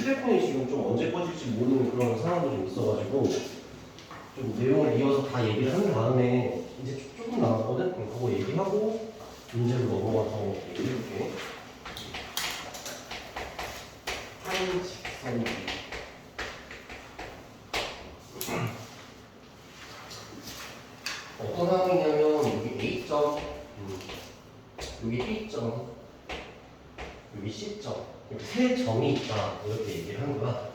휴대폰이 지금 좀 언제 꺼질지 모르는 그런 상황도 좀 있어가지고 좀 내용을 이어서 다 얘기를 한 다음에 이제 조금 남았거든? 그거 얘기하고 문제로 넘어가서 얘기해볼게. 한직선 어떤 상황이냐면 여기 A점, 여기 B점, 여기 C점 이렇게 세 점이 있다 이렇게 얘기를 한 거야.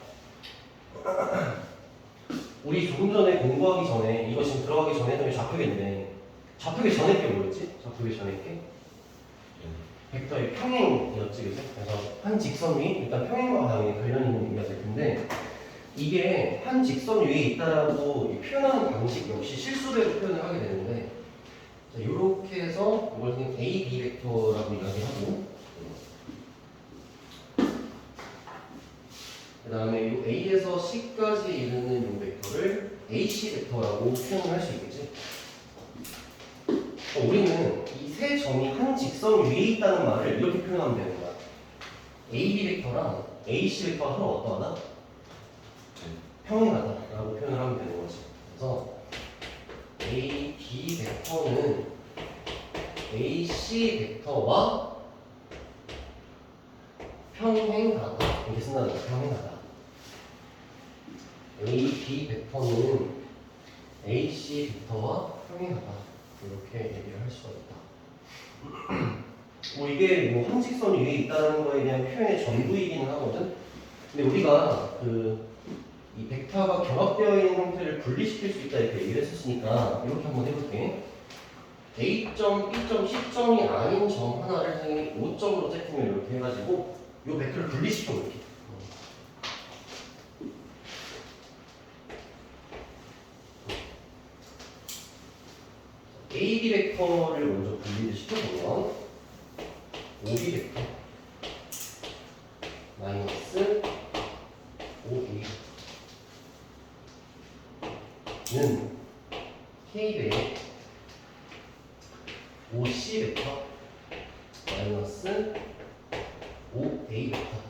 우리 조금 전에 공부하기 전에 이거 지금 들어가기 전에 했던 게 좌표계인데 좌표계 전에 게 뭐였지? 좌표계 전에 게 벡터의 평행이었지, 그죠? 그래서 한 직선 위 일단 평행과 당연히 관련 있는 얘기가 될 텐데 이게 한 직선 위에 있다라고 표현하는 방식 역시 실수대로 표현을 하게 되는데 자, 이렇게 해서 이걸 그냥 A, B 벡터라고 이야기하고 그 다음에 이 A에서 C까지 이르는 이 벡터를 AC 벡터라고 표현을 할 수 있겠지. 우리는 이 세 점이 한 직선 위에 있다는 말을 이렇게 표현하면 되는 거야. AB 벡터랑 AC 벡터가 서로 어떠하다? 평행하다라고 표현을 하면 되는 거지. 그래서 AB 벡터는 AC 벡터와 평행하다 이렇게 쓴다는 거야. 평행하다. AB 벡터는 AC 벡터와 평행하다 이렇게 얘기를 할 수가 있다. 뭐 이게 뭐 한 직선 위에 있다는 거에 대한 표현의 전부이기는 하거든. 근데 우리가 이 벡터가 결합되어 있는 형태를 분리시킬 수 있다 이렇게 얘기를 했었으니까 이렇게 한번 해볼게. A점, B점, C점이 아닌 점 하나를 선생님이 O점으로 세팅을 이렇게 해가지고 이 벡터를 분리시켜 볼게. AB 벡터를 먼저 분리를 시켜보면 OB 벡터 마이너스 OA는 K배 OC 벡터 마이너스 OA 벡터.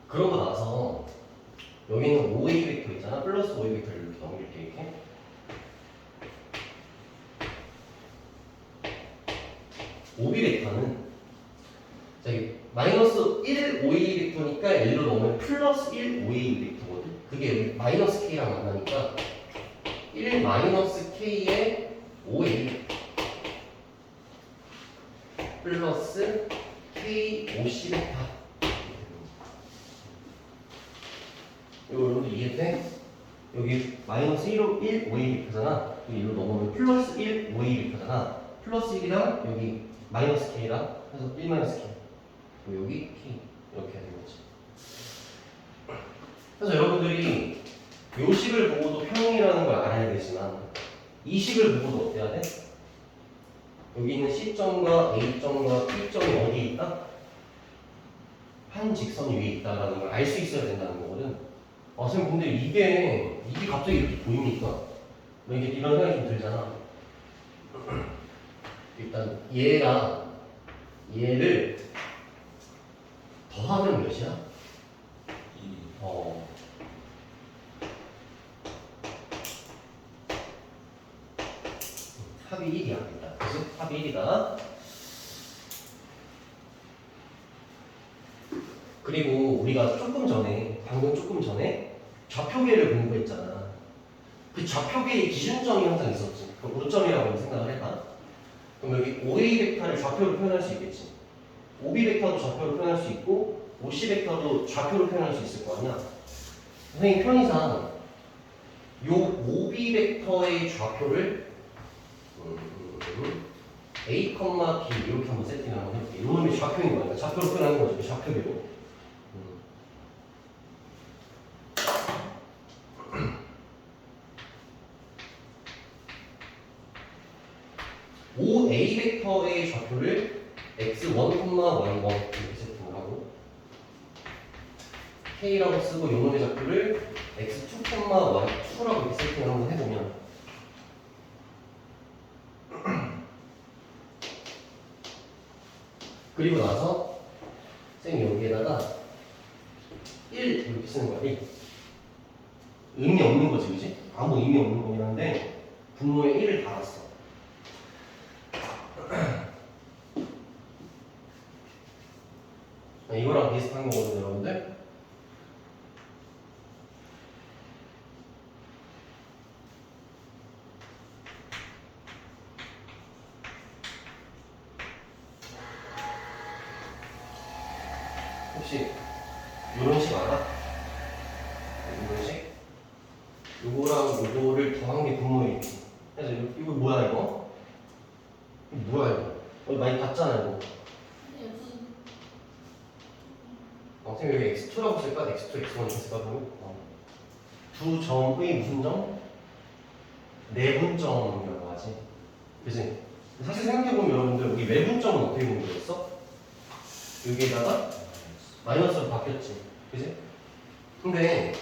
그러고 나서 여기는 OA 벡터 있잖아. 플러스 OA 벡터를 이렇게 넘길게 이렇게. OB 벡터는 저기 마이너스 1 OA 벡터니까 1로 넣으면 플러스 1 OA 벡터거든. 그게 여기 마이너스 K랑 만나니까 1 마이너스 K의 OA 플러스 K OC 벡터. 이거 여러분들 이해돼? 여기 마이너스 1 OA 벡터잖아. 여기 1로 넘어오면 플러스 1 OA 벡터잖아. 플러스 1이랑 여기 마이너스 K랑 해서 1 마이너스 K. 그리고 여기 K. 이렇게 되는 거지. 그래서 여러분들이 요 식을 보고도 평행이라는 걸 알아야 되지만 이 식을 보고도 어때야 돼? 여기 있는 C점과 A점과 B점이 어디에 있다? 한 직선 위에 있다라는 걸 알 수 있어야 된다는 거거든. 선생님 근데 이게 갑자기 이렇게 보입니까? 이게 이런 생각이 좀 들잖아. 일단 얘를 더하면 몇이야? 합이 1이야 일단. 그래서 합이 1이다. 그리고 우리가 방금 조금 전에 좌표계를 공부했잖아. 그 좌표계의 기준점이 항상 있었지. 그럼 5점이라고 생각을 해봐. 그럼 여기 OA 벡터를 좌표로 표현할 수 있겠지. OB 벡터도 좌표로 표현할 수 있고 OC 벡터도 좌표로 표현할 수 있을 거 아니야. 선생님 편의상 요 OB 벡터의 좌표를 A, B 이렇게 한번 세팅을 한번 해볼게. 요 놈이 좌표인 거야. 좌표로 표현하는 거죠. 좌표계로. OA 벡터의 좌표를 x1, y1 이렇게 세팅을 하고 K라고 쓰고 요놈의 좌표를 x2, y2라고 이렇게 세팅을 한번 해보면 그리고 나서 쌤이 여기에다가 1 이렇게 쓰는 거야. 1. 의미 없는 거지, 그지? 아무 의미 없는 거긴 한데 분모에 1을 달았어. 이거랑 비슷한 거거든요, 여러분들. 혹시 이런 식 알아? 이런 식? 요거랑 요거를 더한 게 분모에 있지. 그래서 이거 뭐야 이거? 이거 뭐야 이거? 많이 봤잖아 이거. 선생님 여기 x2라고 쓸까? x2, x1 쓸까? 그러면? 두 점의 무슨 점? 내분점이라고 하지. 그치? 사실 생각해보면 여러분들 여기 외분점은 어떻게 보면 되겠어? 여기에다가 마이너스로 바뀌었지. 그치? 근데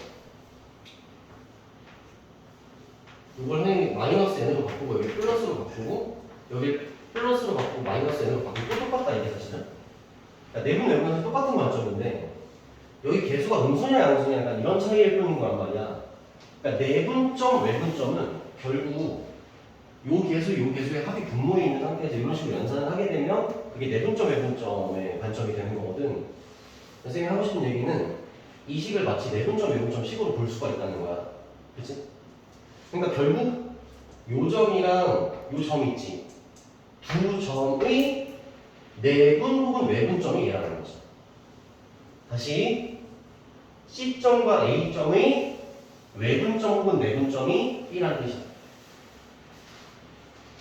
이걸 선생님이 마이너스 n으로 바꾸고 여기 플러스로 바꾸고 여기 플러스로 바꾸고 마이너스 n으로 바꾸고 또 똑같다 이게 사실은. 그러니까 내분 외분은 똑같은 관점인데 여기 개수가 음수냐 양수냐 약간 이런 차이일 뿐인 거란 말이야. 그러니까 내분점 외분점은 결국 요 개수의 합이 분모에 있는 상태에서 이런 식으로 연산을 하게 되면 그게 내분점 외분점의 관점이 되는 거거든. 선생님이 하고 싶은 얘기는 이 식을 마치 내분점 외분점 식으로 볼 수가 있다는 거야. 그치? 그러니까 결국 요 점이랑 요 점이 있지. 두 점의 내분 혹은 외분점이 얘라는 거지. 다시 C점과 A점의 외분점 혹은 내분점이 B라는 뜻이야.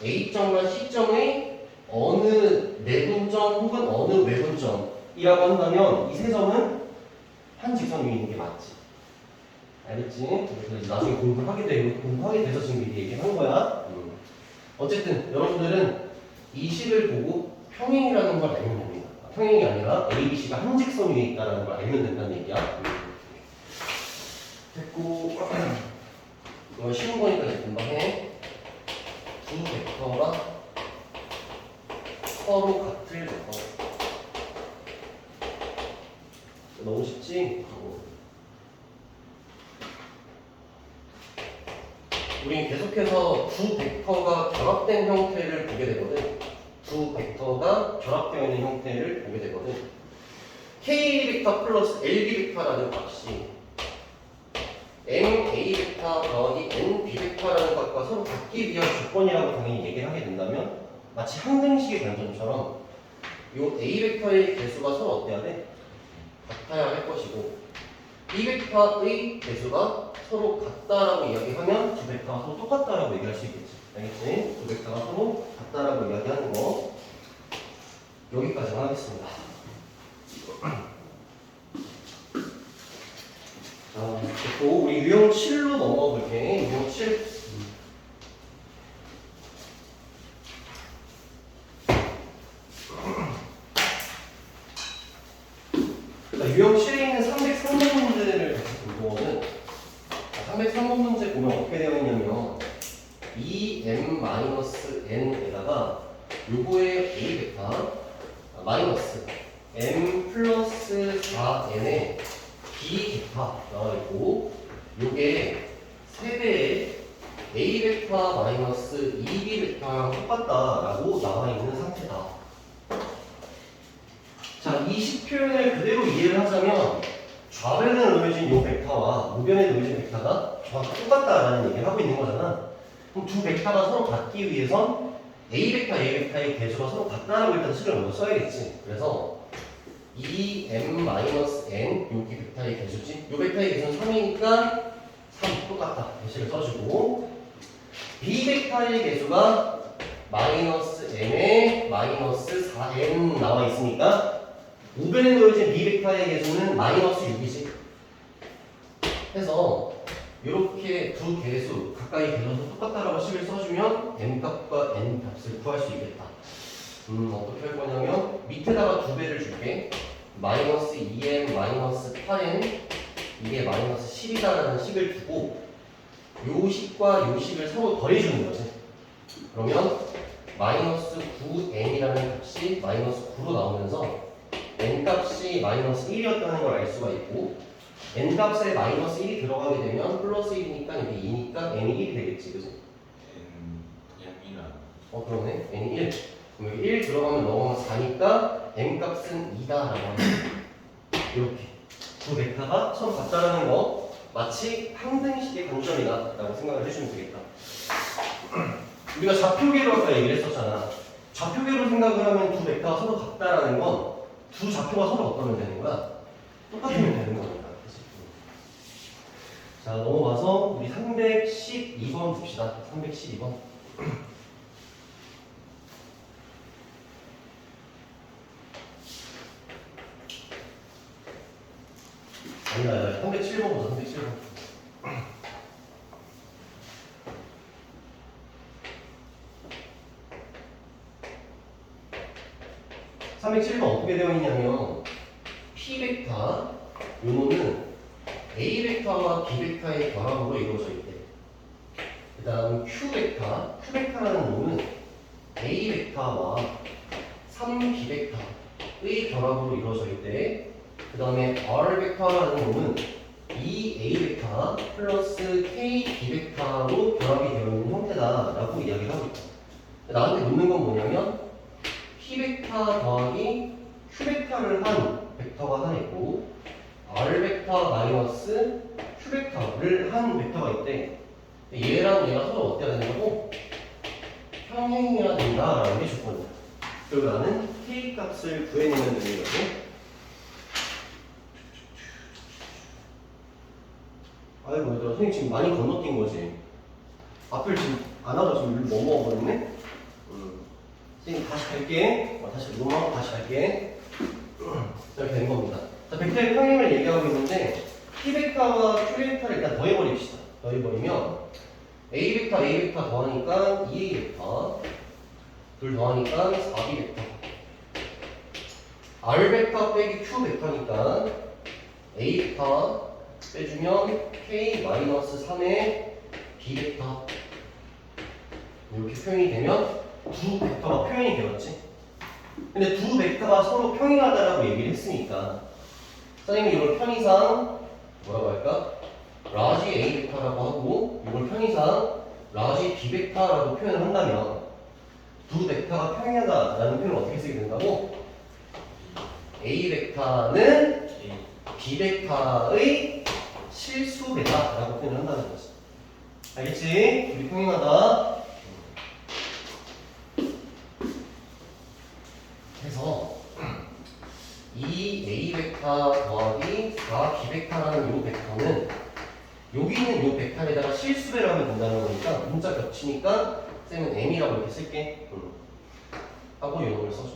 A점과 C점의 어느 내분점 혹은 어느 외분점이라고 한다면 이 세 점은 한 직선 위에 있는 게 맞지. 알겠지? 그래서 나중에 공부하게 돼서 지금 미리 얘기한 거야. 어쨌든 여러분들은 이 식을 보고 평행이라는 걸 알면 됩니다. 평행이 아니라 A, B, C가 한 직선 위에 있다는 걸 알면 된다는 얘기야. 됐고 이거 쉬운 거니까 금방 해. 두 벡터가 서로 같을 벡터. 너무 쉽지? 우린 계속해서 두 벡터가 결합된 형태를 보게 되거든. 두 벡터가 결합되어 있는 형태를 보게 되거든. K 벡터 플러스 LB 벡터라는 값이 MA 벡터 더하기 NB 벡터라는 값과 서로 같기 위한 조건이라고 당연히 얘기를 하게 된다면 마치 항등식의 관점처럼 이 A 벡터의 개수가 서로 어때야 돼? 같아야 할 것이고 B 벡터의 개수가 서로 같다라고 이야기하면 두 벡터가 서로 똑같다라고 얘기할 수 있겠지. 알겠지? 두 벡터가 서로 같다라고 이야기하는 거 여기까지만 하겠습니다. 자, 됐고 우리 유형 7로 넘어가 볼게. 유형 7. 유형 7에 있는 303번 문제를 같이 볼 거거든. 303번 문제 보면 어떻게 되어 있냐면 2m-n에다가 요거의 A 벡터 마이너스 m 플러스 4n의 B 벡터 나와 있고 요게 3배의 A 벡터 마이너스 2B 벡터랑 똑같다라고 나와 있는 상태다. 자, 이 식 표현을 그대로 이해를 하자면 좌변에 놓여진 이 벡터와 우변에 놓여진 벡터가 정확히 똑같다라는 얘기를 하고 있는 거잖아. 그럼 두 벡터가 서로 같기 위해선 A 벡터, A 벡터의 개수가 서로 같다라고 일단 식을 먼저 써야겠지. 그래서 2m-n 여기 벡터의 개수지. 이 벡터의 개수는 3이니까 3 똑같다. 대식을 써주고 B 벡터의 개수가 마이너스 m에 마이너스 4n 나와 있으니까 우변에 놓여진 B 벡터의 개수는 마이너스 6이지. 해서 이렇게 두 개수 가까이 개수가 똑같다라고 식을 써주면 m 값과 n 값을 구할 수 있겠다. 어떻게 할 거냐면 밑에다가 두 배를 줄게. 마이너스 2m 마이너스 8n 이게 마이너스 10이다라는 식을 두고 요 식과 요 식을 서로 더해주는 거지. 그러면 마이너스 9n이라는 값이 마이너스 9로 나오면서 n 값이 마이너스 1이었다는 걸 알 수가 있고 n 값에 마이너스 1이 들어가게 되면 플러스 1이니까 이게 2니까 n이 1이 되겠지, 그지? 그냥 1아. 그러네. n이 1. 그럼 여기 1 들어가면 넘어가면 4니까 n 값은 2다라고 하면 이렇게 두 벡터가 서로 같다라는 거 마치 항등식의 관점이다라고 생각을 해주면 되겠다. 우리가 좌표계로 아까 얘기를 했었잖아. 좌표계로 생각을 하면 두 벡터가 서로 같다라는 건 두 좌표가 서로 어떠면 되는 거야? 똑같으면 되는 거니까. 자, 넘어가서 우리 312번 봅시다. 312번. 아니다, 307번 보자, 307번. 307번 어떻게 되어 있냐면 P 벡터 요노는 A 벡터와 B 벡터의 결합으로 이루어져 있대. 그 다음 Q 벡터라는 놈은 A 벡터와 3B 벡터의 결합으로 이루어져 있대. 그 다음에 R 벡터라는 놈은 2A 벡터 플러스 K B 벡터로 결합이 되어 있는 형태다라고 이야기를 하고 있다. 나한테 묻는 건 뭐냐면 P 벡터 더하기 Q 벡터를 한 벡터가 하나 있고 R 벡터 마이너스 Q 벡터를 한 벡터가 있대. 얘랑 얘가 서로 어때야 된다고? 평행해야 된다라는 게 조건이야. 그리고 나는 K 값을 구해내면 되는 거고. 아이고 얘들아 선생님 지금 많이 건너뛴 거지. 앞을 지금 안 하고 지금 뭐 먹어버렸네? 선생님 다시 갈게. 다시 넘어가고 다시 갈게. 이렇게 된 겁니다. 자, 벡터의 평행을 얘기하고 있는데 P 벡터와 Q 벡터를 일단 더해버립시다. 더해버리면 A 벡터 더하니까 2A 벡터 둘 더하니까 4B 벡터 R 벡터 빼기 Q 벡터니까 A 벡터 빼주면 K-3의 B 벡터 이렇게 표현이 되면 두 벡터가 표현이 되었지. 근데 두 벡터가 서로 평행하다라고 얘기를 했으니까 선생님이 이걸 편의상 뭐라고 할까? 라지 A 벡터라고 하고 이걸 편의상 라지 B 벡터라고 표현을 한다면 두 벡터가 평행하다라는 표현을 어떻게 쓰게 된다고? A 벡터는 B 벡터의 실수배다라고 표현을 한다는 거지. 알겠지? 둘이 평행하다. 그래서 이 A 벡터 더하기 4B 벡터라는 이 벡터는 여기 있는 이 벡터에다가 실수배라면 된다는 거니까 문자 겹치니까 쌤은 M이라고 이렇게 쓸게. 하고 이놈을 써줘.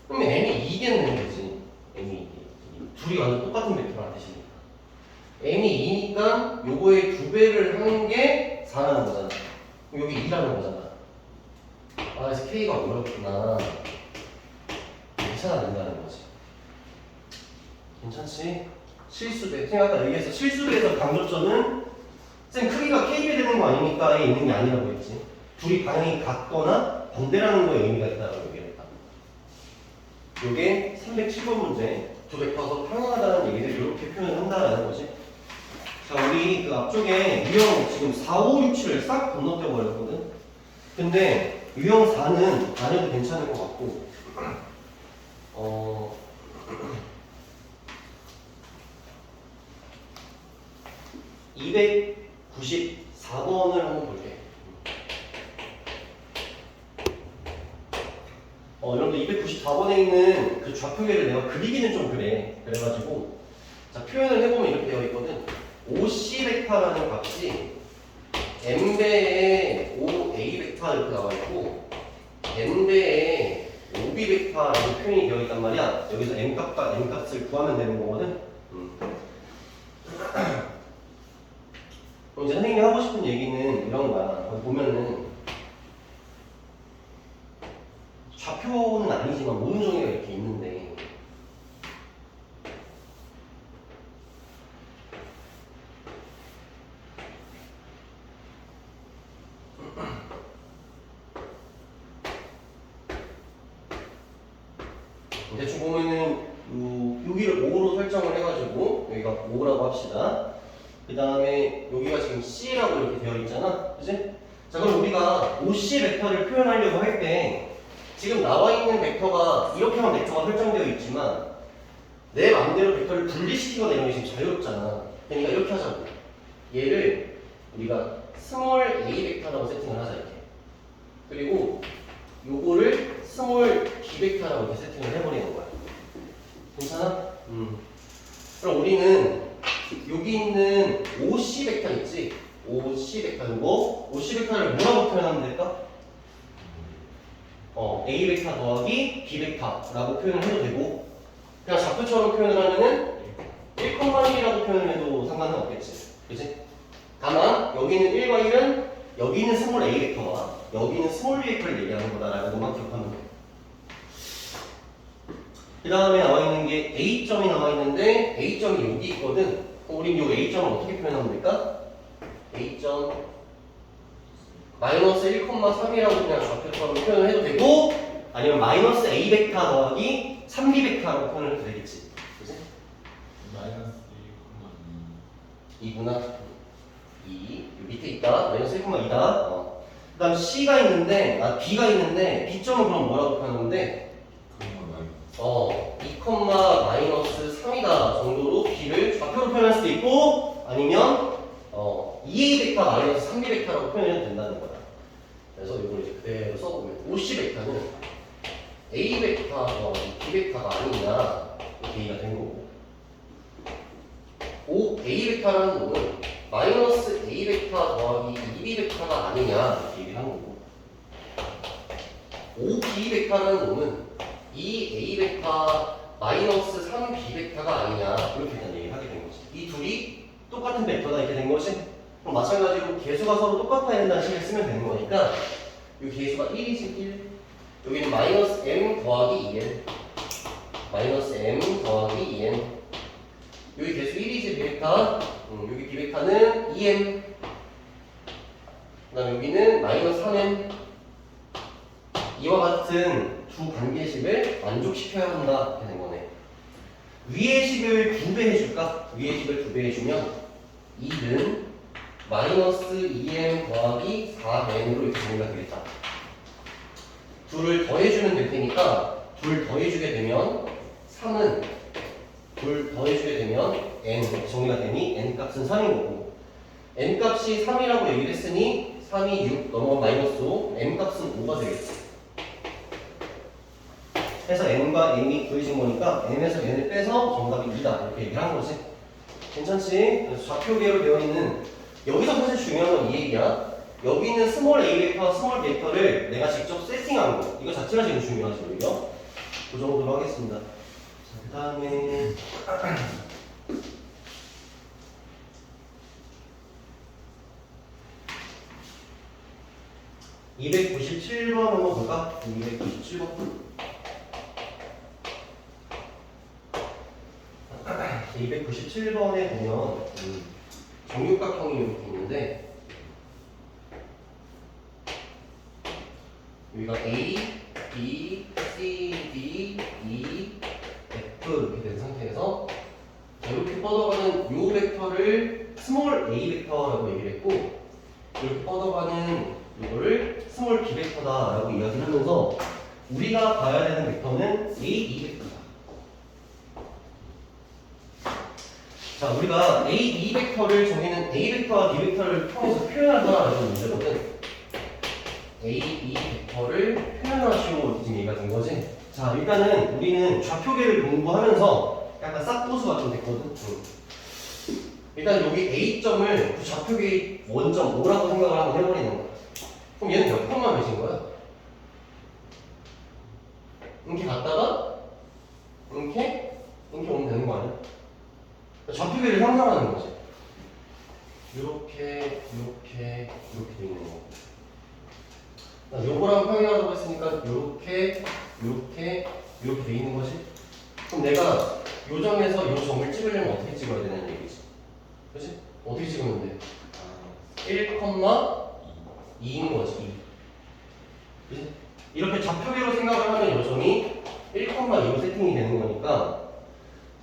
그러면 M이 2겠는 거지. M이 2. 둘이 완전 똑같은 벡터라는 뜻이니까. M이 2니까 요거의 2배를 한 게 4라는 거잖아. 그럼 여기 2라는 거잖아. 아, 그래서 K가 어렵구나. 이렇게 찾아낸다는 거지. 괜찮지? 실수배. 제가 아까 얘기했어. 실수배에서 강조점은 쌤 크기가 K배 되는 거 아니니까에 있는 게 아니라고 했지. 둘이 방향이 같거나 반대라는 거에 의미가 있다고 얘기를 했다. 요게 307번 문제. 두 벡터가 평행하다는 얘기를 이렇게 표현을 한다라는 거지. 자, 우리 그 앞쪽에 유형 지금 4, 5, 6, 7을 싹 건너뛰어 버렸거든. 근데 유형 4는 안 해도 괜찮을 것 같고, 294번을 한번 볼게. 여러분들 294번에 있는 그 좌표계를 내가 그리기는 좀 그래. 그래가지고, 자, 표현을 해보면 이렇게 되어 있거든. OC 벡터라는 값이 M배의 OA 벡터 이렇게 나와 있고, N배의 OB 벡터라는 표현이 되어 있단 말이야. 여기서 M값과 N값을 구하면 되는 거거든. 그럼 이제 선생님이 하고 싶은 얘기는 이런 거야. 거기 보면은 좌표는 아니지만 모든 종이가 이렇게 있는데 대충 보면은 여기를 5로 설정을 해가지고 여기가 5라고 합시다. 그 다음에 여기가 지금 C라고 이렇게 되어 있잖아, 그치? 자, 그럼 우리가 OC 벡터를 표현하려고 할 때 지금 나와 있는 벡터가 이렇게만 벡터가 설정되어 있지만 내 마음대로 벡터를 분리시키거나 이런 게 지금 자유롭잖아. 그러니까 이렇게 하자고. 얘를 우리가 스몰 a 벡터라고 세팅을 하자 이렇게. 그리고 요거를 스몰 b 벡터라고 이렇게 세팅을 해버리는 거야. 괜찮아? 그럼 우리는 여기 있는 OC 벡터 있지? OC 벡터 요거 OC 벡터를 뭐라고 표현하면 될까? A 벡터 더하기 B 벡터라고 표현을 해도 되고 그냥 좌표처럼 표현을 하면은 1,1이라고 표현을 해도 상관은 없겠지. 그치? 다만 여기는 1과 1은 여기는 스몰 A 벡터와 여기는 스몰 B 벡터를 얘기하는 거다라고 것만 기억하면 돼. 그 다음에 나와 있는 게 A점이 나와 있는데 A점이 여기 있거든. 그럼 우린 이 A점을 어떻게 표현하면 될까? A점 마이너스 1,3이라고 그냥 좌표처럼 표현을 해도 되고 아니면 마이너스 A 벡터 더하기 3B 벡터라고 표현을 해도 되겠지. 그치? 마이너스 2구나. 2. 밑에 있다. 마이너스 1,2다. 그 다음 C가 있는데, B가 있는데, B점은 그럼 뭐라고 표현하는데? 2, 마이너스 3이다 정도로 B를 좌표로 표현할 수도 있고, 아니면, 2A 벡터 마이너스 3B 벡터라고 표현해도 된다는 거야. 그래서 이걸 이제 그대로 써보면, OC 벡터는 A 벡터 더하기 B 벡터가 아니냐, 이렇게 얘기가 된 거고. A 벡터라는 놈은 마이너스 A 벡터 더하기 2B 벡터가 아니냐 이렇게 얘기를 하는 거고 B 벡터라는 놈은 2A 벡터 마이너스 3B 벡터가 아니냐 이렇게 일단 얘기를 하게 된 거지. 이 둘이 똑같은 벡터다 이렇게 된 거지. 그럼 마찬가지로 개수가 서로 똑같아야 된다는 식을 쓰면 되는 거니까 이 개수가 1이지 1 여기는 마이너스 M 더하기 2N 마이너스 M 더하기 2N 여기 개수 1이지 비벡터 여기 비벡터는 2m 그 다음 여기는 마이너스 3m 이와 같은 두 관계식을 만족시켜야 한다 이렇게 된 거네. 위의 식을 2배 해줄까? 위의 식을 2배 해주면 2는 마이너스 2m 더하기 4m으로 이렇게 정리가 되겠다. 둘을 더해주면 될 테니까 둘 더해주게 되면 3은 둘 더해주게 되면 n 정리가 되니 n 값은 3인 거고 n 값이 3이라고 얘기를 했으니 3이 6 넘어가 마이너스 5 m 값은 5가 되겠지. 해서 n과 m이 구해진 거니까 m에서 n을 빼서 정답이 2다 이렇게 얘기를 한 거지. 괜찮지? 그래서 좌표계로 되어 있는 여기서 사실 중요한 건 이 얘기야. 여기 있는 스몰 a 벡터, 스몰 벡터를 내가 직접 세팅한 거 이거 자체가 지금 중요하지 오히려. 그 정도로 하겠습니다. 그 다음에 297번 한번 볼까? 297번 297번에 보면 정육각형이 이렇게 있는데 여기가 A, B, C, D, E, F 이렇게 된 상태에서 이렇게 뻗어가는 요 벡터를 스몰 A 벡터라고 얘기를 했고 이렇게 뻗어가는 이거를 스몰 B 벡터다라고 이야기를 하면서 우리가 봐야 되는 벡터는 A, E 벡터다. 자, 우리가 A, E 벡터를 정의는 A 벡터와 B 벡터를 통해서 표현하자라는 문제거든. A, E 벡터를 표현하시오 지금 얘기가 된 거지. 자, 일단은 우리는 좌표계를 공부하면서 약간 싹보수가 좀 됐거든. 일단 여기 A점을 그 좌표계 원점 O라고 생각을 한번 해버리는 거야. 그럼 얘는 몇 컴마 몇인 거야? 이렇게 갔다가 이렇게 오면 되는 거 아니야? 좌표계를 상상하는 거지. 이렇게 돼 있는 거. 요거랑 평행하다고 했으니까 이렇게 돼 있는 거지. 그럼 내가 요 점에서 요 점을 찍으려면 어떻게 찍어야 되냐는 얘기지. 그렇지? 어떻게 찍으면 돼? 1,2인 거지. 그치? 이렇게 좌표계로 생각을 하면 요 점이 1,2로 세팅이 되는 거니까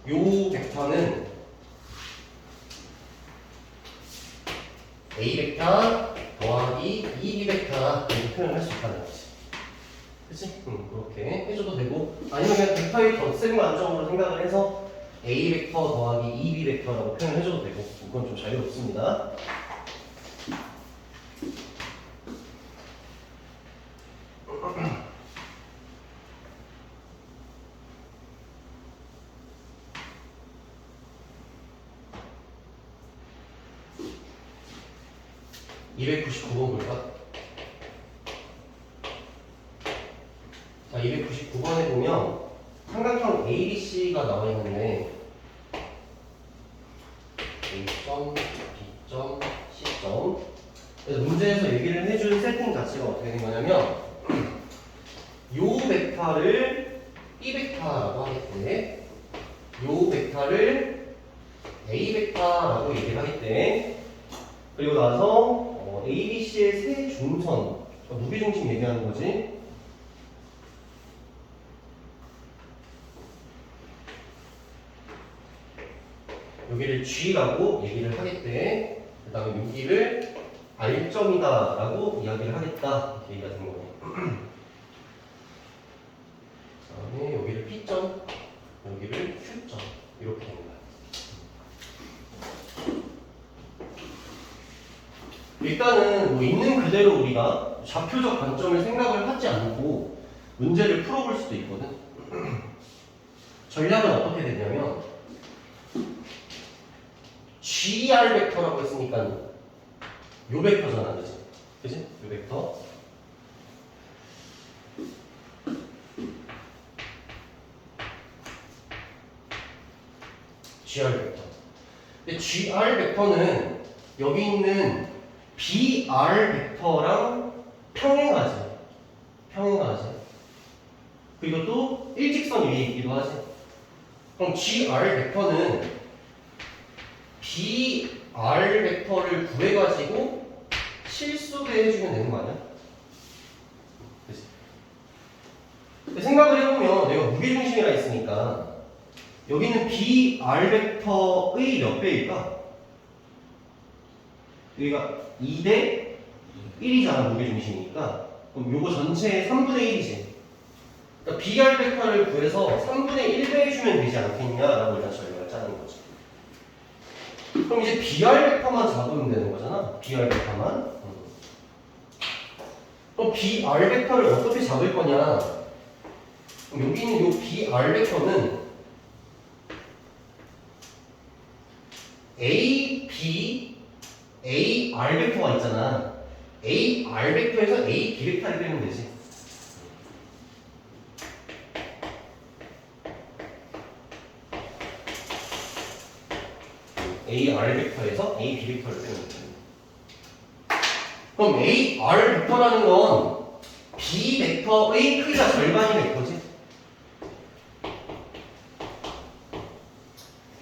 요 벡터는 A 벡터 더하기 2B 벡터라 이렇게 표현을 할 수 있다는 거지. 그치? 그렇게 해줘도 되고 아니면 그냥 벡터의 덧셈 관점으로 생각을 해서 A 벡터 더하기 2B 벡터라고 표현을 해줘도 되고 이건 좀 자유롭습니다. (299번) 볼까? 자, 299번에 보면 삼각형 ABC가 나와 있는데 A점, B점, C점. 그래서 문제에서 얘기를 해준 세팅 자체가 어떻게 된 거냐면 요 벡터를 B 벡터라고 하겠대. 요 벡터를 A 벡터라고 얘기를 하겠대. 그리고 나서 ABC의 세 중선, 무게중심 얘기하는 거지. 여기를 G라고 얘기를 하겠대. 그 다음에 여기를 R점이다 라고 이야기를 하겠다. 이렇게 얘기가 된 거네. 그 다음에 여기를 P점, 여기를 Q점. 이렇게 된 거야. 일단은 뭐 있는 그대로 우리가 좌표적 관점을 생각을 하지 않고 문제를 풀어볼 수도 있거든. 전략은 어떻게 되냐면 GR 벡터라고 했으니까 요 벡터잖아, 그치? 그치? 요 벡터. GR 벡터. 근데 GR 벡터는 여기 있는 BR 벡터랑 평행하지. 평행하지. 그리고 또 일직선 위에 있기도 하지. 그럼 GR 벡터는 BR 벡터를 구해가지고 실수를 해주면 되는 거 아니야? 그치? 생각을 해보면 내가 무게중심이라 했으니까 여기는 BR 벡터의 몇 배일까? 여기가 2대 1이잖아, 무게중심이니까. 그럼 요거 전체의 3분의 1이지. 그러니까 BR 벡터를 구해서 3분의 1배 해주면 되지 않겠냐라고 일단 전략을 짜는 거지. 그럼 이제 BR 벡터만 잡으면 되는 거잖아. BR 벡터만. 그럼 BR 벡터를 어떻게 잡을 거냐? 그럼 여기 있는 요 BR 벡터는 A, B, AR 벡터가 있잖아. AR 벡터에서 A, B 벡터를 빼면 되지. AR 벡터에서 A, B 벡터를 빼면 되지. 그럼 AR 벡터라는 건 B 벡터의 크기가 절반이 될 거지.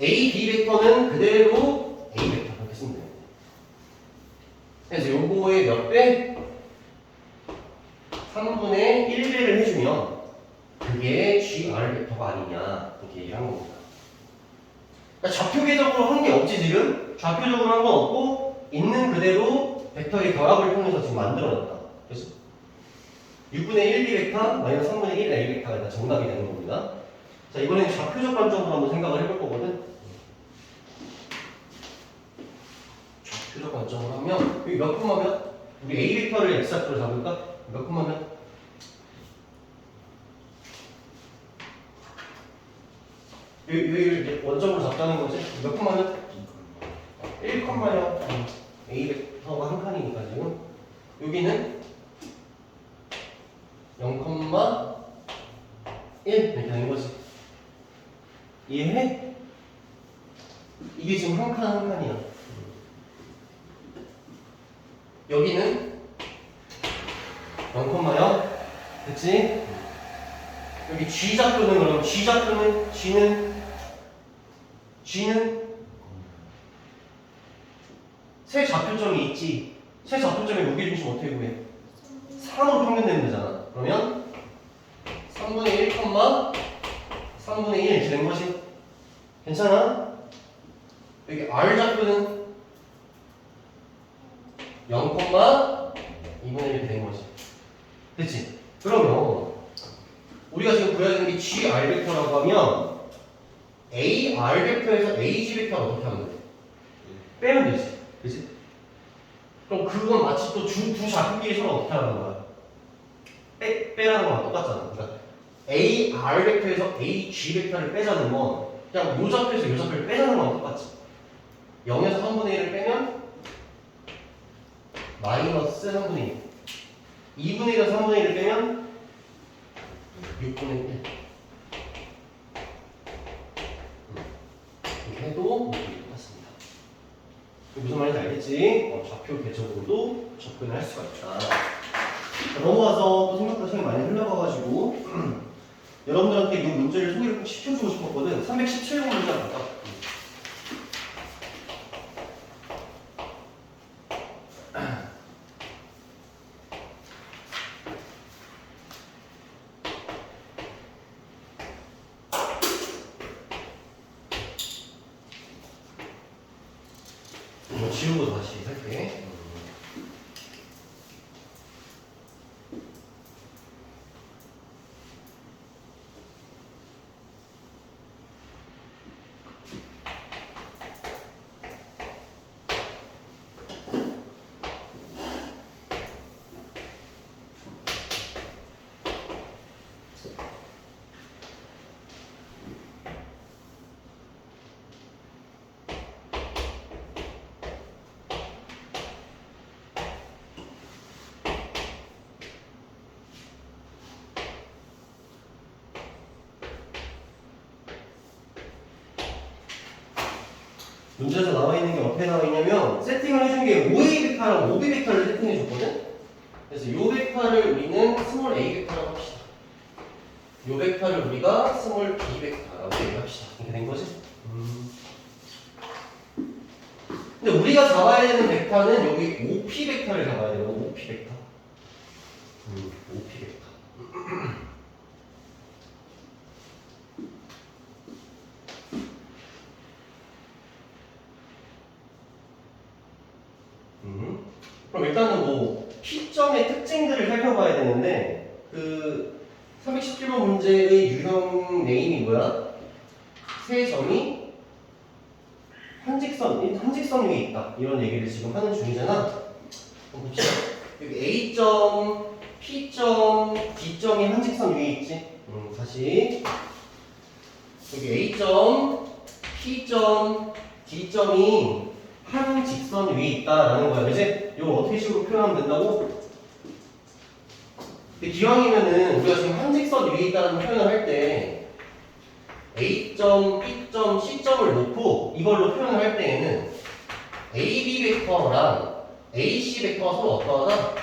A, B 벡터는 그대로 A 벡터 그렇게 쓰면 돼요. 그래서 요거의 몇 배? 3분의 1배를 해주면 그게 GR 벡터가 아니냐 이렇게 얘기를 한 겁니다. 그러니까 좌표계적으로 한 게 없지 지금? 좌표적으로 한 건 없고 있는 그대로 벡터의 결합을 통해서 지금 만들어냈다. 그래서 6분의 1 B 벡터 마이너스 3분의 1 A 벡터가 일단 정답이 되는 겁니다. 자, 이번에는 좌표적 관점으로 한번 생각을 해볼 거거든. 좌표적 관점으로 하면 여기 몇 콤마면? 우리 A 벡터를 X좌표로 잡을까? 몇 콤마면? 여기를 이제 원점으로 잡자는 거지? 몇 콤마면? 1콤마요. A 벡터가 한 칸이니까 지금 여기는 0,1 이렇게 되는 거지. 이해해? 이게 지금 한 칸 한 칸이야. 여기는 0,0 됐지? 여기 G 좌표는 그럼 G 좌표는 G는 세 좌표점이 있지. 세 좌표점의 무게중심 어떻게 구해? 3으로 평균되면 되잖아. 그러면 3 3분의 1, 3분의 1 이렇게 된 거지. 괜찮아? 여기 R 좌표는 0,2분의 1 이렇게 된 거지. 됐지? 그러면 우리가 지금 구해야 되는 게 GR 벡터라고 하면 AR 벡터에서 AG 벡터를 어떻게 하면 돼? 빼면 되지. 그치? 그럼 그건 마치 또 두 좌표끼리 서로 어떻게 하는 거야? 빼라는 거랑 똑같잖아. 그러니까 AR 벡터에서 AG 벡터를 빼자는 건 그냥 요 좌표에서 요 좌표를 빼자는 거랑 똑같지. 0에서 3분의 1을 빼면 마이너스 3분의 1. 2분의 1에서 3분의 1을 빼면 6분의 1. 이렇게 해도 똑같습니다. 무슨 말인지 알겠지? 좌표 개척으로도 접근을 할 수가 있다. 넘어가서 또 생각보다 시간이 많이 흘러가가지고 여러분들한테 이 문제를 소개를 꼭 시켜주고 싶었거든. 317번 문제 갈까? 이거 지우고 다시 할게. 문제에서 나와 있는 게 어떻게 나와 있냐면 세팅을 해준 게 OA 벡터랑 OB 벡터를 세팅해 줬거든. 그래서 이 벡터를 우리는 스몰 A 벡터라고 합시다. 이 벡터를 우리가 스몰 B 벡터라고 얘기합시다. 이렇게 된 거지. 근데 우리가 잡아야 되는 벡터는 여기 OP 벡터를 잡아야 돼요. OP 벡터. OP 벡터. 그럼 일단은 뭐 P점의 특징들을 살펴봐야 되는데 그 317번 문제의 유형 네임이 뭐야? 세 점이 한직선 위에 있다 이런 얘기를 지금 하는 중이잖아. 그럼 봅시다. 여기 A점, P점, D점이 한직선 위에 있지? 다시 여기 A점, P점, D점이 한 직선 위에 있다라는 거야, 그치? 이걸 어떻게 식으로 표현하면 된다고? 근데 기왕이면은 우리가 지금 한 직선 위에 있다는 표현을 할 때 A점, B점, C점을 놓고 이걸로 표현을 할 때에는 AB 벡터랑 AC 벡터가 서로 어떠하다?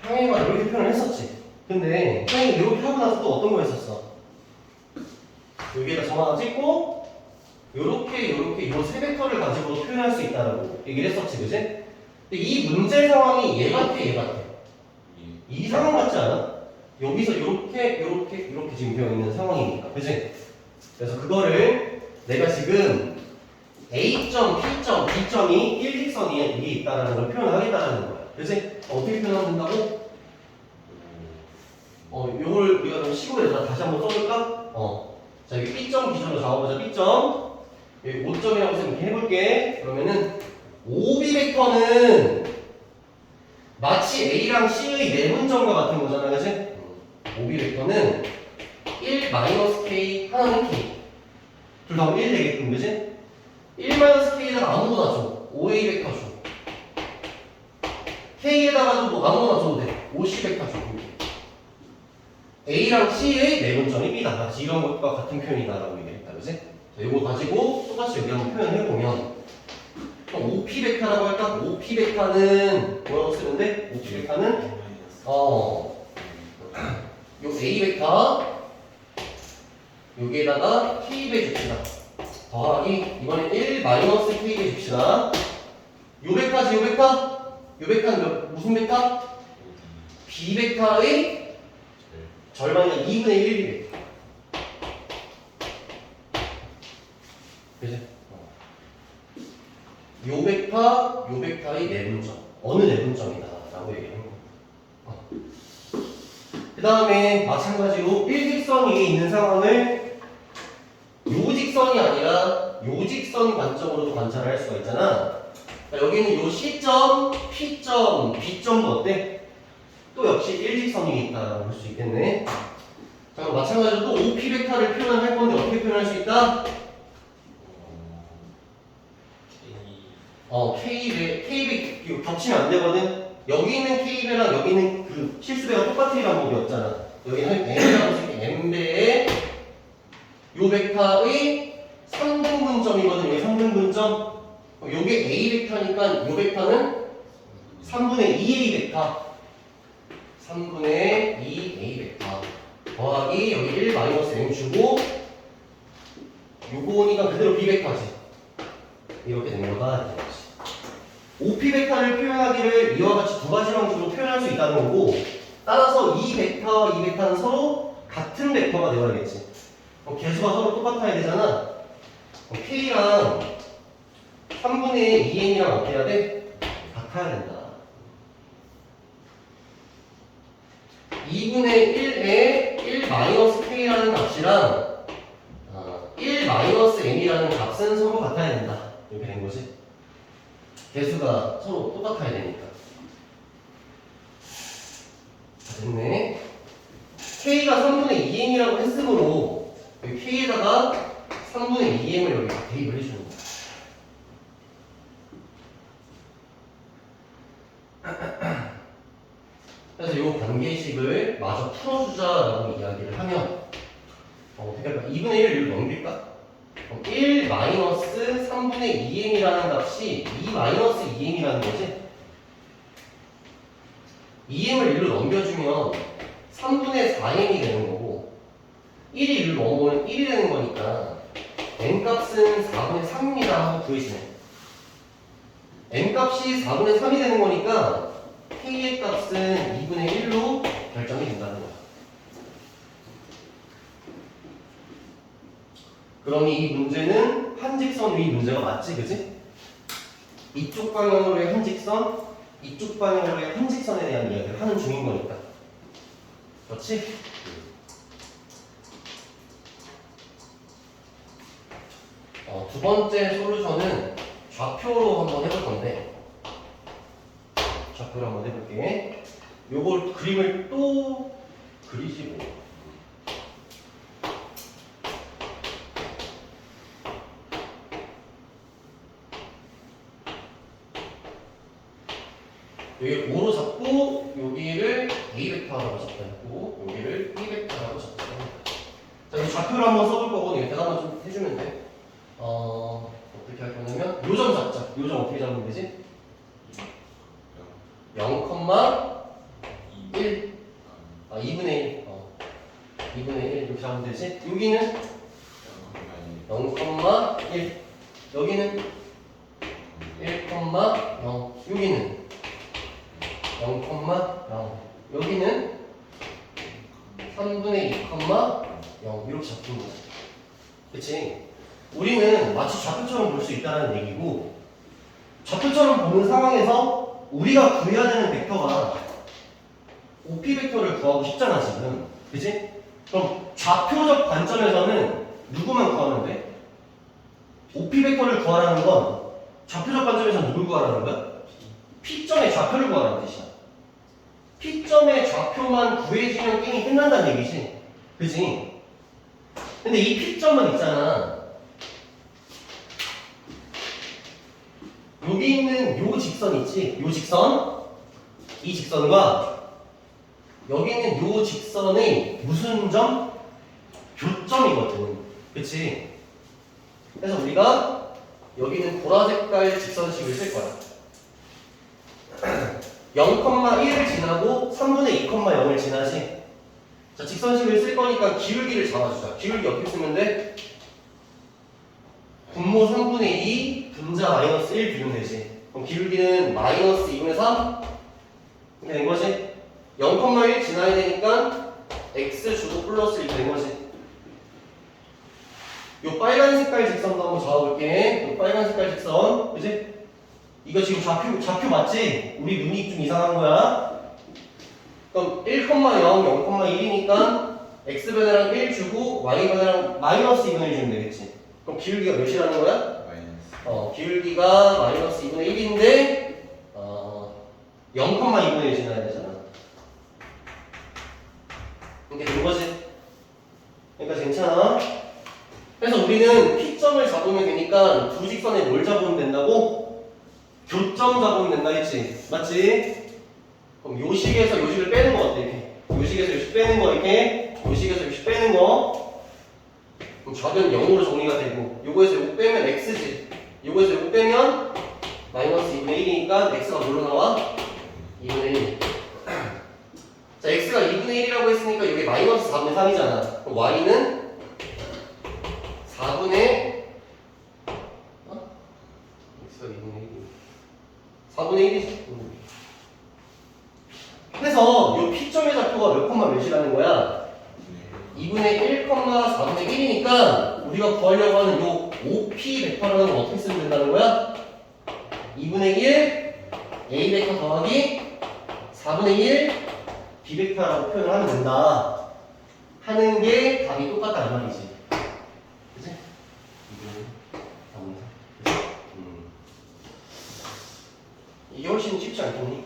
형이가 이렇게 표현을 했었지. 근데 형이 이렇게 하고 나서 또 어떤 거 했었어? 여기에다 점 하나 찍고 요렇게 요 세 벡터를 가지고 표현할 수 있다라고 얘기를 했었지, 그지? 근데 이 문제 상황이 얘 같아. 이 상황 같지 않아? 여기서 요렇게 지금 되어 있는 상황이니까, 그지? 그래서 그거를 내가 지금 A점, P점, D점이 일직선 위에 있다라는 걸 표현하겠다라는 거야, 그지? 어떻게 표현하면 된다고? 요걸 우리가 좀 시골에다 다시 한번 써볼까? 자, 여기 B점 기준으로 잡아보자. B점. 여기 5점이라고 해서 이렇게 해볼게. 그러면은 OB 벡터는 마치 A랑 C의 내분점과 같은 거잖아, 그치? OB 벡터는 1-K, 하나는 K. 둘 다 1 되게끔, 그치? 1-K에다가 아무거나 줘. OA 벡터 줘. K에다가도 뭐 아무거나 줘도 돼. OC 벡터 줘. A랑 C의 내분점이 B다. 마치 이런 것과 같은 표현이다라고 얘기했다, 그치? 이거 가지고 똑같이 여기 한번 표현해보면 OP 벡터라고 할까? OP 벡터는 뭐라고 쓰면 돼? OP 벡터는 요 A 벡터 여기에다가 K배 줍시다. 더하기 이번엔 1-K배 줍시다. 요 벡터지 요 벡터? 요 벡터는 무슨 벡터? B 벡터의 절반이니까 2분의 1이래. 그지? 요 벡터의 내분점. 어느 내분점이다 라고 얘기하는 거야. 그 다음에 마찬가지로 일직선 위에 있는 상황을 요 직선이 아니라 요 직선 관점으로도 관찰을 할 수가 있잖아. 그러니까 여기는 요 C점, P점, B점도 어때? 또 역시 일직선 위에 있다라고 볼 수 있겠네. 자, 그럼 마찬가지로 또 OP 벡터를 표현할 건데 어떻게 표현할 수 있다? K배 이거 겹치면 안 되거든. 여기 있는 K배랑 여기 있는 그 실수배가 똑같으리란 법이었잖아. 여기는 M이라고 쓸게. M배의 요 벡터의 3등분점이거든. 여기 3등분점. 요게 A 벡터니까 요 벡터는 3분의 2A 벡터. 3분의 2A 벡터. 더하기 여기 1 마이너스 M 주고 요거니까 그대로 B 벡터지. 이렇게 된 거가 되는 거지. OP 벡터를 표현하기를 이와 같이 두 가지 방식으로 표현할 수 있다는 거고, 따라서 이 벡터와 이 벡터는 서로 같은 벡터가 되어야겠지. 개수가 서로 똑같아야 되잖아. K랑 3분의 2n이랑 어떻게 해야 돼? 같아야 된다. 2분의 1에 1-K라는 값이랑 1-M이라는 값은 서로 같아야 된다. 이렇게 된 거지. 개수가 서로 똑같아야 되니까. 됐네. K가 3분의 2m이라고 했으므로 여기 K에다가 3분의 2m을 여기 대입을 해주는 거야. 그래서 이 관계식을 마저 풀어주자라고 이야기를 하면 어떻게 할까? 2분의 1을 여기로 넘길까? 1 마이너스 3분의 2m이라는 값이 2 마이너스 2m이라는 거지? 2m을 1로 넘겨주면 3분의 4m이 되는 거고 1이 1로 넘어오면 1이 되는 거니까 n값은 4분의 3입니다 하고 구해주네. n값이 4분의 3이 되는 거니까 k의 값은 2분의 1로 결정이 된다는 거야. 그러니 이 문제는 한직선 위 문제가 맞지, 그지? 이쪽 방향으로의 한직선, 이쪽 방향으로의 한직선에 대한 이야기를 하는 중인 거니까. 그렇지? 두 번째 솔루션은 좌표로 한번 해볼 건데, 좌표로 한번 해볼게. 요걸 그림을 또 그리지 뭐. 여기 O로 잡고 여기를 A 벡터라고 잡고 여기를 B 벡터라고 잡고. 자, 이 좌표를 한번 써볼 거고 이거 대답만 좀 해주면 돼. 어떻게 할 거냐면 요점 잡자. 요점 어떻게 잡으면 되지? 0, 1. 2분의 1. 2분의 1 이렇게 잡으면 되지? 여기는 0,1. 여기는 1,0. 여기는 0,0. 여기는 3분의 2,0 이렇게 잡힌 거지. 그치? 우리는 마치 좌표처럼 볼 수 있다는 얘기고, 좌표처럼 보는 상황에서 우리가 구해야 되는 벡터가 OP 벡터를 구하고 싶잖아 지금. 그치? 그럼 좌표적 관점에서는 누구만 구하면 돼? OP 벡터를 구하라는 건 좌표적 관점에서 누굴 구하라는 거야? P점의 좌표를 구하라는 뜻이야. P점의 좌표만 구해지면 게임이 끝난다는 얘기지. 그치? 근데 이 P점은 있잖아. 여기 있는 요 직선 있지? 요 직선? 이 직선과 여기 있는 요 직선의 무슨 점? 교점이거든. 그치? 그래서 우리가 여기는 보라색깔 직선식을 쓸 거야. 0,1을 지나고 3분의 2,0을 지나지. 자, 직선식을 쓸 거니까 기울기를 잡아주자. 기울기 어떻게 쓰면 돼? 분모 3분의 2 분자 마이너스 1 비우면 되지. 그럼 기울기는 마이너스 2분의 3 이렇게 된 거지. 0,1 지나야 되니까 x 주고 플러스 이렇게 된 거지. 요 빨간 색깔 직선도 한번 잡아볼게. 요 빨간 색깔 직선, 그지? 이거 지금 좌표 맞지? 우리 눈이 좀 이상한 거야. 그럼 1,0, 0,1이니까 x 변화량 1 주고 y 변화량 마이너스 2분의 1 주면 되겠지. 그럼 기울기가 몇이라는 거야? 마이너스. 기울기가 마이너스 2분의 1인데 0,2분의 1 지나야 되잖아. 이게 된 거지. 그러니까 괜찮아. 그래서 우리는 P점을 잡으면 되니까 두 직선에 뭘 잡으면 된다고? 교점 잡으면 된다 했지. 맞지? 그럼 요식에서 요식을 빼는 거 어때? 이렇게. 요식에서 요식 빼는 거 이렇게. 요식에서 요식 빼는 거. 그럼 좌변 0으로 정리가 되고 요거에서 요거 빼면 x지. 요거에서 요거 빼면 마이너스 2분의 1이니까 x가 뭘로 나와? 2분의 1. 자, x가 2분의 1이라고 했으니까 여기 마이너스 4분의 3이잖아. 그럼 y는 4분의 x가 2분의 1. 4분의 1이지. 그래서 요 P점의 좌표가 몇 콤마 몇이라는 거야? 2분의 1, 4분의 1이니까 우리가 구하려고 하는 요 OP 벡터라는 건 어떻게 쓰면 된다는 거야? 2분의 1 A 벡터 더하기 4분의 1 B 벡터라고 표현을 하면 된다. 하는 게 답이 똑같다는 말이지. 그치? 이게 훨씬 쉽지 않겠니?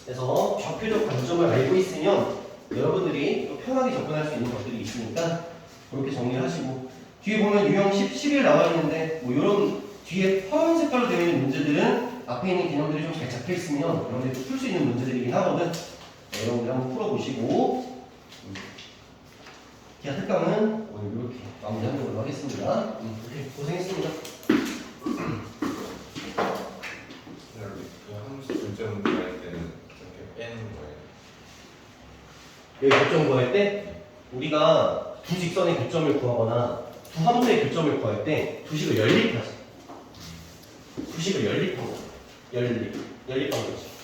그래서 좌표적 관점을 알고 있으면 여러분들이 또 편하게 접근할 수 있는 것들이 있으니까 그렇게 정리를 하시고, 뒤에 보면 유형 10, 11 나와 있는데 뭐 이런 뒤에 파란 색깔로 되어 있는 문제들은 앞에 있는 개념들이 좀 잘 잡혀 있으면 여러분들이 풀 수 있는 문제들이긴 하거든. 여러분들 한번 풀어보시고, 기하 특강은 오늘 이렇게 마무리하는 걸로 하겠습니다. 이렇게 고생했습니다. 그 함수 결정 구할 때는 이렇게 빼는 거예요. 여기 교점 구할 때 우리가 두 직선의 교점을 구하거나 두 함수의 교점을 구할 때 두식을 연립하지. 두식을 연립한 거지. 연립한 거지.